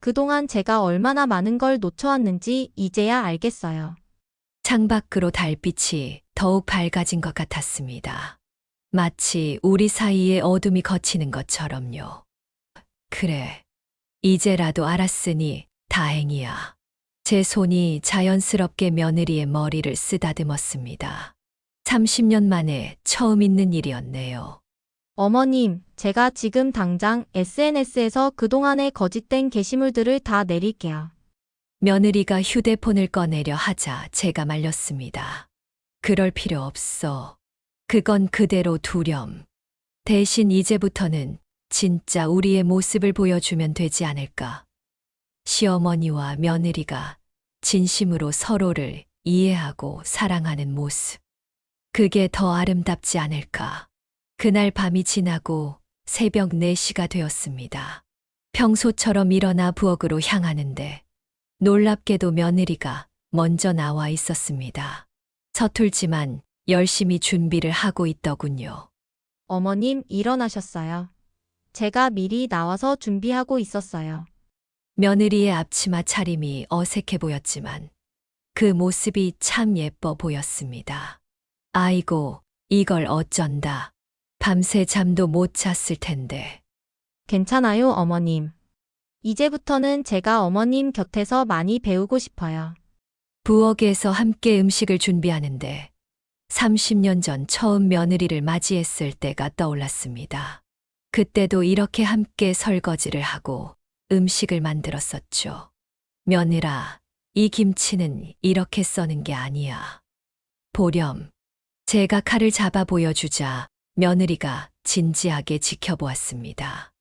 [SPEAKER 3] 그동안 제가 얼마나 많은 걸 놓쳐왔는지 이제야 알겠어요.
[SPEAKER 2] 창밖으로 달빛이 더욱 밝아진 것 같았습니다. 마치 우리 사이에 어둠이 걷히는 것처럼요. 그래, 이제라도 알았으니 다행이야. 제 손이 자연스럽게 며느리의 머리를 쓰다듬었습니다. 30년 만에 처음 있는 일이었네요.
[SPEAKER 3] 어머님, 제가 지금 당장 SNS에서 그동안의 거짓된 게시물들을 다 내릴게요.
[SPEAKER 2] 며느리가 휴대폰을 꺼내려 하자 제가 말렸습니다. 그럴 필요 없어. 그건 그대로 두렴. 대신 이제부터는 진짜 우리의 모습을 보여주면 되지 않을까. 시어머니와 며느리가 진심으로 서로를 이해하고 사랑하는 모습. 그게 더 아름답지 않을까. 그날 밤이 지나고 새벽 4시가 되었습니다. 평소처럼 일어나 부엌으로 향하는데 놀랍게도 며느리가 먼저 나와 있었습니다. 서툴지만 열심히 준비를 하고 있더군요.
[SPEAKER 3] 어머님, 일어나셨어요. 제가 미리 나와서 준비하고 있었어요.
[SPEAKER 2] 며느리의 앞치마 차림이 어색해 보였지만 그 모습이 참 예뻐 보였습니다. 아이고, 이걸 어쩐다. 밤새 잠도 못 잤을 텐데.
[SPEAKER 3] 괜찮아요, 어머님. 이제부터는 제가 어머님 곁에서 많이 배우고 싶어요.
[SPEAKER 2] 부엌에서 함께 음식을 준비하는데 30년 전 처음 며느리를 맞이했을 때가 떠올랐습니다. 그때도 이렇게 함께 설거지를 하고 음식을 만들었었죠. 며느라, 이 김치는 이렇게 써는 게 아니야. 보렴. 제가 칼을 잡아 보여주자 며느리가 진지하게 지켜보았습니다.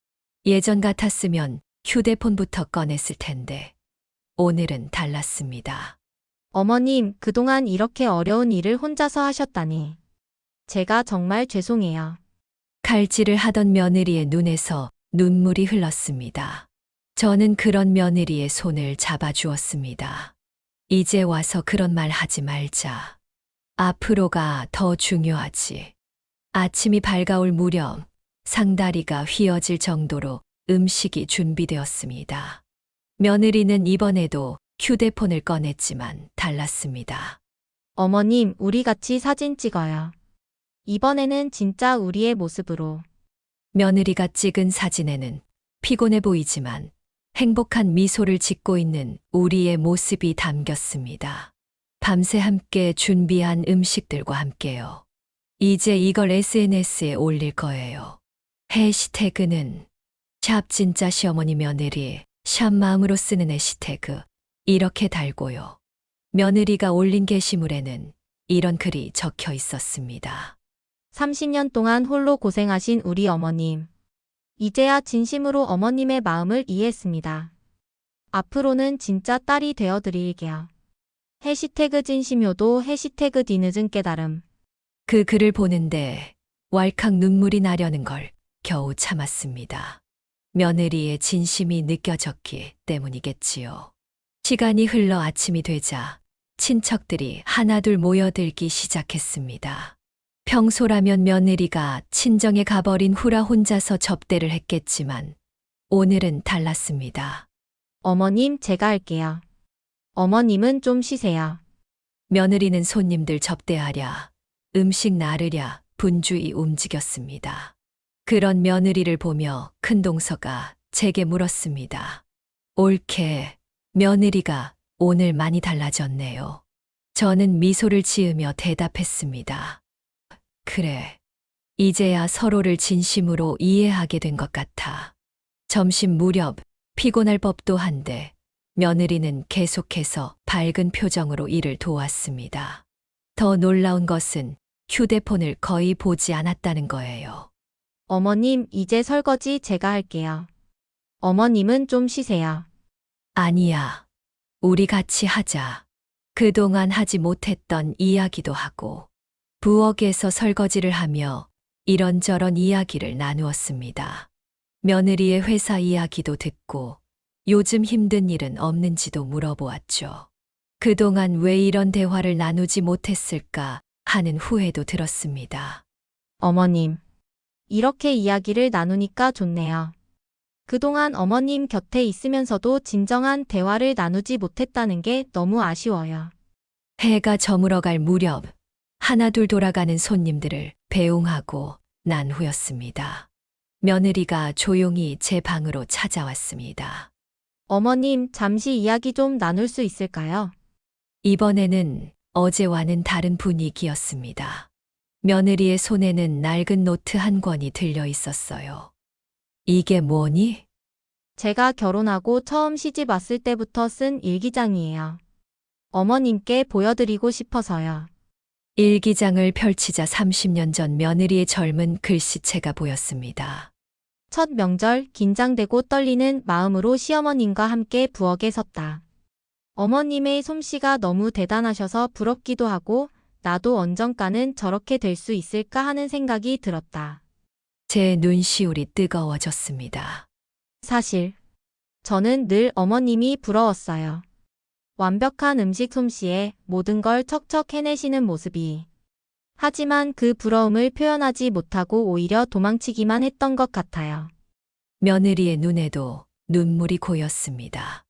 [SPEAKER 2] 예전 같았으면 휴대폰부터 꺼냈을 텐데 오늘은 달랐습니다.
[SPEAKER 3] 어머님, 그동안 이렇게 어려운 일을 혼자서 하셨다니. 제가 정말 죄송해요.
[SPEAKER 2] 칼질을 하던 며느리의 눈에서 눈물이 흘렀습니다. 저는 그런 며느리의 손을 잡아주었습니다. 이제 와서 그런 말 하지 말자. 앞으로가 더 중요하지. 아침이 밝아올 무렵 상다리가 휘어질 정도로 음식이 준비되었습니다. 며느리는 이번에도 휴대폰을 꺼냈지만 달랐습니다.
[SPEAKER 3] 어머님, 우리 같이 사진 찍어요. 이번에는 진짜 우리의 모습으로.
[SPEAKER 2] 며느리가 찍은 사진에는 피곤해 보이지만 행복한 미소를 짓고 있는 우리의 모습이 담겼습니다. 밤새 함께 준비한 음식들과 함께요. 이제 이걸 SNS에 올릴 거예요. 해시태그는 샵 진짜 시어머니 며느리, 샵 마음으로 쓰는 해시태그 이렇게 달고요. 며느리가 올린 게시물에는 이런 글이 적혀 있었습니다.
[SPEAKER 3] 30년 동안 홀로 고생하신 우리 어머님. 이제야 진심으로 어머님의 마음을 이해했습니다. 앞으로는 진짜 딸이 되어드릴게요. 해시태그 진심효도 해시태그 뒤늦은 깨달음.
[SPEAKER 2] 그 글을 보는데 왈칵 눈물이 나려는 걸 겨우 참았습니다. 며느리의 진심이 느껴졌기 때문이겠지요. 시간이 흘러 아침이 되자 친척들이 하나둘 모여들기 시작했습니다. 평소라면 며느리가 친정에 가버린 후라 혼자서 접대를 했겠지만 오늘은 달랐습니다.
[SPEAKER 3] 어머님, 제가 할게요. 어머님은 좀 쉬세요.
[SPEAKER 2] 며느리는 손님들 접대하랴, 음식 나르랴 분주히 움직였습니다. 그런 며느리를 보며 큰동서가 제게 물었습니다. 옳게, 며느리가 오늘 많이 달라졌네요. 저는 미소를 지으며 대답했습니다. 그래, 이제야 서로를 진심으로 이해하게 된 것 같아. 점심 무렵 피곤할 법도 한데 며느리는 계속해서 밝은 표정으로 일을 도왔습니다. 더 놀라운 것은 휴대폰을 거의 보지 않았다는 거예요.
[SPEAKER 3] 어머님, 이제 설거지 제가 할게요. 어머님은 좀 쉬세요.
[SPEAKER 2] 아니야, 우리 같이 하자. 그동안 하지 못했던 이야기도 하고 부엌에서 설거지를 하며 이런저런 이야기를 나누었습니다. 며느리의 회사 이야기도 듣고 요즘 힘든 일은 없는지도 물어보았죠. 그동안 왜 이런 대화를 나누지 못했을까 하는 후회도 들었습니다.
[SPEAKER 3] 어머님, 이렇게 이야기를 나누니까 좋네요. 그동안 어머님 곁에 있으면서도 진정한 대화를 나누지 못했다는 게 너무 아쉬워요.
[SPEAKER 2] 해가 저물어갈 무렵 하나둘 돌아가는 손님들을 배웅하고 난 후였습니다. 며느리가 조용히 제 방으로 찾아왔습니다.
[SPEAKER 3] 어머님, 잠시 이야기 좀 나눌 수 있을까요?
[SPEAKER 2] 이번에는 어제와는 다른 분위기였습니다. 며느리의 손에는 낡은 노트 한 권이 들려 있었어요. 이게 뭐니?
[SPEAKER 3] 제가 결혼하고 처음 시집 왔을 때부터 쓴 일기장이에요. 어머님께 보여드리고 싶어서요.
[SPEAKER 2] 일기장을 펼치자 30년 전 며느리의 젊은 글씨체가 보였습니다.
[SPEAKER 3] 첫 명절 긴장되고 떨리는 마음으로 시어머님과 함께 부엌에 섰다. 어머님의 솜씨가 너무 대단하셔서 부럽기도 하고 나도 언젠가는 저렇게 될 수 있을까 하는 생각이 들었다.
[SPEAKER 2] 제 눈시울이 뜨거워졌습니다.
[SPEAKER 3] 사실 저는 늘 어머님이 부러웠어요. 완벽한 음식 솜씨에 모든 걸 척척 해내시는 모습이. 하지만 그 부러움을 표현하지 못하고 오히려 도망치기만 했던 것 같아요.
[SPEAKER 2] 며느리의 눈에도 눈물이 고였습니다.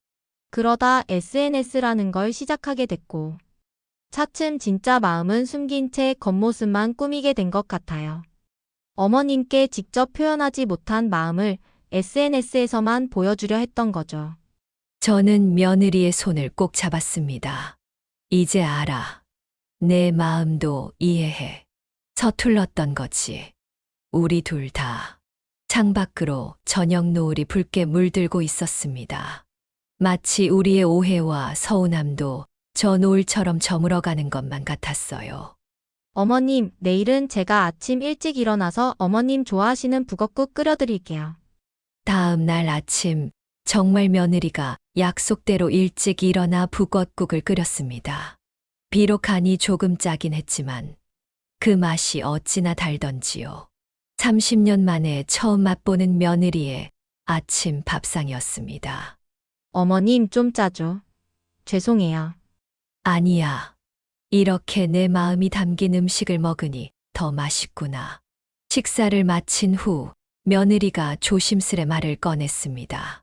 [SPEAKER 3] 그러다 SNS라는 걸 시작하게 됐고 차츰 진짜 마음은 숨긴 채 겉모습만 꾸미게 된 것 같아요. 어머님께 직접 표현하지 못한 마음을 SNS에서만 보여주려 했던 거죠.
[SPEAKER 2] 저는 며느리의 손을 꼭 잡았습니다. 이제 알아. 내 마음도 이해해. 서툴렀던 거지. 우리 둘 다. 창밖으로 저녁 노을이 붉게 물들고 있었습니다. 마치 우리의 오해와 서운함도 저 노을처럼 저물어가는 것만 같았어요.
[SPEAKER 3] 어머님, 내일은 제가 아침 일찍 일어나서 어머님 좋아하시는 북엇국 끓여드릴게요.
[SPEAKER 2] 다음 날 아침 정말 며느리가 약속대로 일찍 일어나 북엇국을 끓였습니다. 비록 간이 조금 짜긴 했지만 그 맛이 어찌나 달던지요. 30년 만에 처음 맛보는 며느리의 아침 밥상이었습니다.
[SPEAKER 3] 어머님 좀 짜죠. 죄송해요.
[SPEAKER 2] 아니야. 이렇게 내 마음이 담긴 음식을 먹으니 더 맛있구나. 식사를 마친 후 며느리가 조심스레 말을 꺼냈습니다.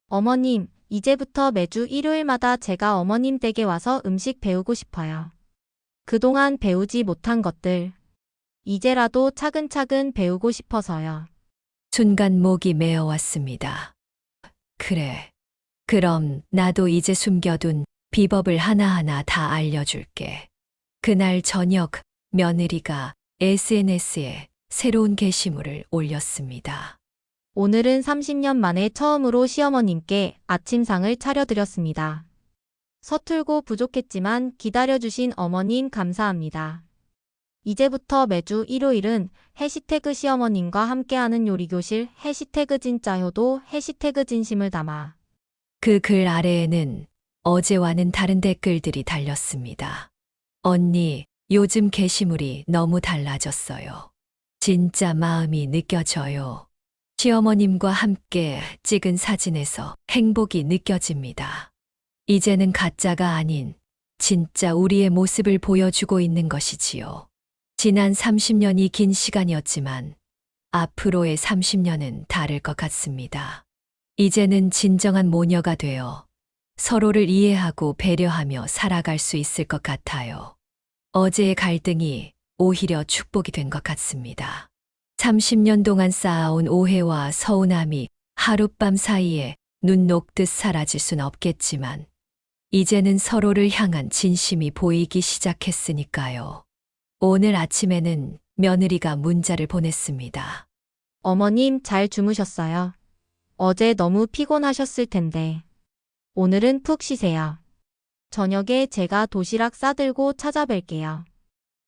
[SPEAKER 3] 어머님, 이제부터 매주 일요일마다 제가 어머님 댁에 와서 음식 배우고 싶어요. 그동안 배우지 못한 것들, 이제라도 차근차근 배우고 싶어서요.
[SPEAKER 2] 순간 목이 메어왔습니다. 그래. 그럼 나도 이제 숨겨둔 비법을 하나하나 다 알려줄게. 그날 저녁 며느리가 SNS에 새로운 게시물을 올렸습니다.
[SPEAKER 3] 오늘은 30년 만에 처음으로 시어머님께 아침상을 차려드렸습니다. 서툴고 부족했지만 기다려주신 어머님 감사합니다. 이제부터 매주 일요일은 해시태그 시어머님과 함께하는 요리교실 해시태그 진짜효도 해시태그 진심을 담아
[SPEAKER 2] 그 글 아래에는 어제와는 다른 댓글들이 달렸습니다. 언니, 요즘 게시물이 너무 달라졌어요. 진짜 마음이 느껴져요. 시어머님과 함께 찍은 사진에서 행복이 느껴집니다. 이제는 가짜가 아닌 진짜 우리의 모습을 보여주고 있는 것이지요. 지난 30년이 긴 시간이었지만 앞으로의 30년은 다를 것 같습니다. 이제는 진정한 모녀가 되어 서로를 이해하고 배려하며 살아갈 수 있을 것 같아요. 어제의 갈등이 오히려 축복이 된 것 같습니다. 30년 동안 쌓아온 오해와 서운함이 하룻밤 사이에 눈 녹듯 사라질 순 없겠지만 이제는 서로를 향한 진심이 보이기 시작했으니까요. 오늘 아침에는 며느리가 문자를 보냈습니다.
[SPEAKER 3] 어머님 잘 주무셨어요? 어제 너무 피곤하셨을 텐데. 오늘은 푹 쉬세요. 저녁에 제가 도시락 싸들고 찾아뵐게요.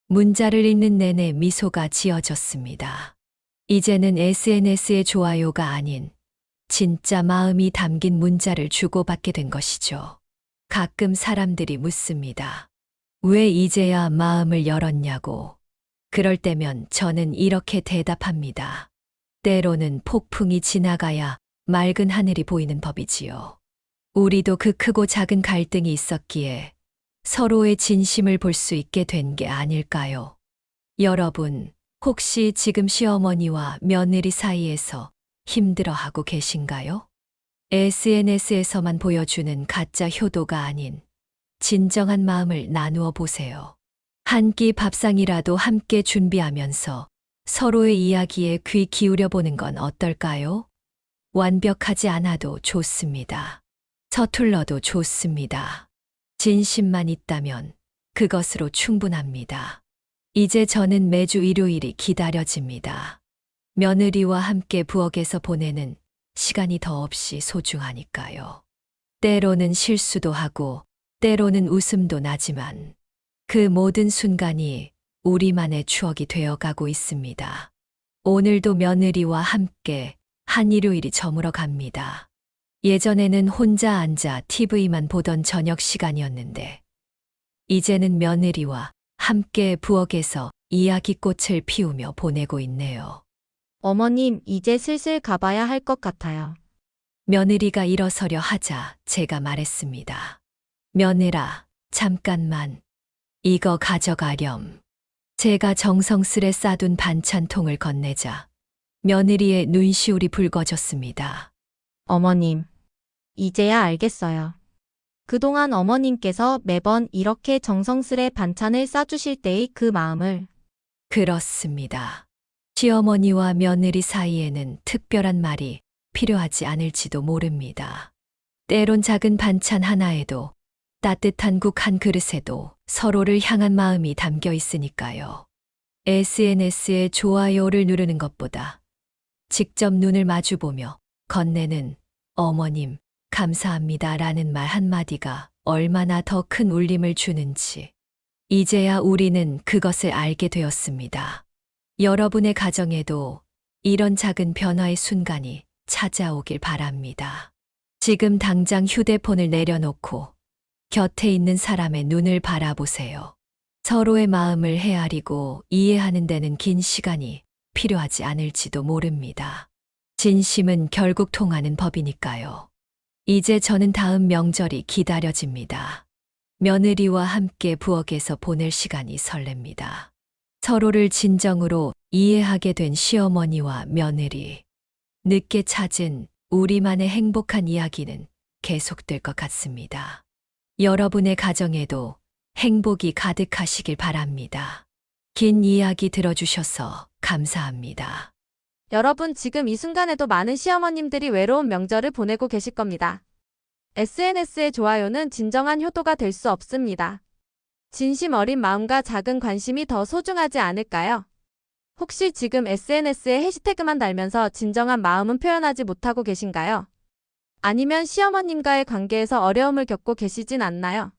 [SPEAKER 2] 문자를 읽는 내내 미소가 지어졌습니다. 이제는 SNS의 좋아요가 아닌 진짜 마음이 담긴 문자를 주고받게 된 것이죠. 가끔 사람들이 묻습니다. 왜 이제야 마음을 열었냐고. 그럴 때면 저는 이렇게 대답합니다. 때로는 폭풍이 지나가야 맑은 하늘이 보이는 법이지요. 우리도 그 크고 작은 갈등이 있었기에 서로의 진심을 볼 수 있게 된 게 아닐까요? 여러분, 혹시 지금 시어머니와 며느리 사이에서 힘들어하고 계신가요? SNS에서만 보여주는 가짜 효도가 아닌 진정한 마음을 나누어 보세요. 한 끼 밥상이라도 함께 준비하면서 서로의 이야기에 귀 기울여 보는 건 어떨까요? 완벽하지 않아도 좋습니다. 서툴러도 좋습니다. 진심만 있다면 그것으로 충분합니다. 이제 저는 매주 일요일이 기다려집니다. 며느리와 함께 부엌에서 보내는 시간이 더없이 소중하니까요. 때로는 실수도 하고 때로는 웃음도 나지만 그 모든 순간이 우리만의 추억이 되어가고 있습니다. 오늘도 며느리와 함께 한 일요일이 저물어 갑니다. 예전에는 혼자 앉아 TV만 보던 저녁 시간이었는데 이제는 며느리와 함께 부엌에서 이야기꽃을 피우며 보내고 있네요.
[SPEAKER 3] 어머님, 이제 슬슬 가봐야 할 것 같아요.
[SPEAKER 2] 며느리가 일어서려 하자 제가 말했습니다. 며느라, 잠깐만. 이거 가져가렴. 제가 정성스레 싸둔 반찬통을 건네자 며느리의 눈시울이 붉어졌습니다.
[SPEAKER 3] 어머님, 이제야 알겠어요. 그동안 어머님께서 매번 이렇게 정성스레 반찬을 싸주실 때의 그 마음을.
[SPEAKER 2] 그렇습니다. 시어머니와 며느리 사이에는 특별한 말이 필요하지 않을지도 모릅니다. 때론 작은 반찬 하나에도 따뜻한 국 한 그릇에도 서로를 향한 마음이 담겨 있으니까요. SNS에 좋아요를 누르는 것보다 직접 눈을 마주보며 건네는 어머님, 감사합니다 라는 말 한마디가 얼마나 더 큰 울림을 주는지 이제야 우리는 그것을 알게 되었습니다. 여러분의 가정에도 이런 작은 변화의 순간이 찾아오길 바랍니다. 지금 당장 휴대폰을 내려놓고 곁에 있는 사람의 눈을 바라보세요. 서로의 마음을 헤아리고 이해하는 데는 긴 시간이 필요하지 않을지도 모릅니다. 진심은 결국 통하는 법이니까요. 이제 저는 다음 명절이 기다려집니다. 며느리와 함께 부엌에서 보낼 시간이 설렙니다. 서로를 진정으로 이해하게 된 시어머니와 며느리. 늦게 찾은 우리만의 행복한 이야기는 계속될 것 같습니다. 여러분의 가정에도 행복이 가득하시길 바랍니다. 긴 이야기 들어주셔서 감사합니다.
[SPEAKER 3] 여러분, 지금 이 순간에도 많은 시어머님들이 외로운 명절을 보내고 계실 겁니다. SNS의 좋아요는 진정한 효도가 될 수 없습니다. 진심 어린 마음과 작은 관심이 더 소중하지 않을까요? 혹시 지금 SNS에 해시태그만 달면서 진정한 마음은 표현하지 못하고 계신가요? 아니면 시어머님과의 관계에서 어려움을 겪고 계시진 않나요?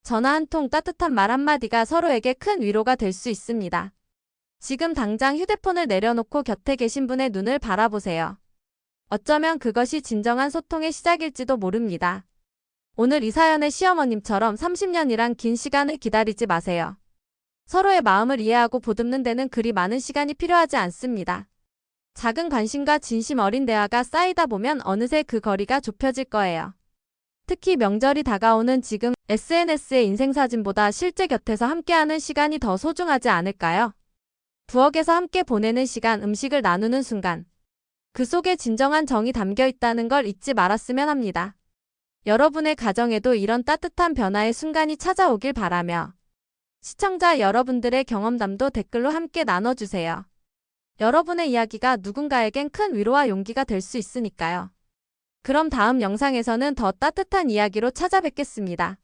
[SPEAKER 3] 전화 한 통, 따뜻한 말 한마디가 서로에게 큰 위로가 될 수 있습니다. 지금 당장 휴대폰을 내려놓고 곁에 계신 분의 눈을 바라보세요. 어쩌면 그것이 진정한 소통의 시작일지도 모릅니다. 오늘 이 사연의 시어머님처럼 30년이란 긴 시간을 기다리지 마세요. 서로의 마음을 이해하고 보듬는 데는 그리 많은 시간이 필요하지 않습니다. 작은 관심과 진심 어린 대화가 쌓이다 보면 어느새 그 거리가 좁혀질 거예요. 특히 명절이 다가오는 지금 SNS의 인생사진보다 실제 곁에서 함께하는 시간이 더 소중하지 않을까요? 부엌에서 함께 보내는 시간, 음식을 나누는 순간. 그 속에 진정한 정이 담겨 있다는 걸 잊지 말았으면 합니다. 여러분의 가정에도 이런 따뜻한 변화의 순간이 찾아오길 바라며 시청자 여러분들의 경험담도 댓글로 함께 나눠주세요. 여러분의 이야기가 누군가에겐 큰 위로와 용기가 될 수 있으니까요. 그럼 다음 영상에서는 더 따뜻한 이야기로 찾아뵙겠습니다.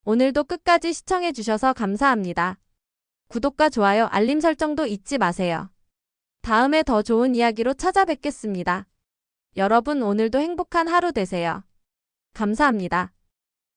[SPEAKER 3] 오늘도 끝까지 시청해주셔서 감사합니다. 구독과 좋아요, 알림 설정도 잊지 마세요. 다음에 더 좋은 이야기로 찾아뵙겠습니다. 여러분, 오늘도 행복한 하루 되세요. 감사합니다.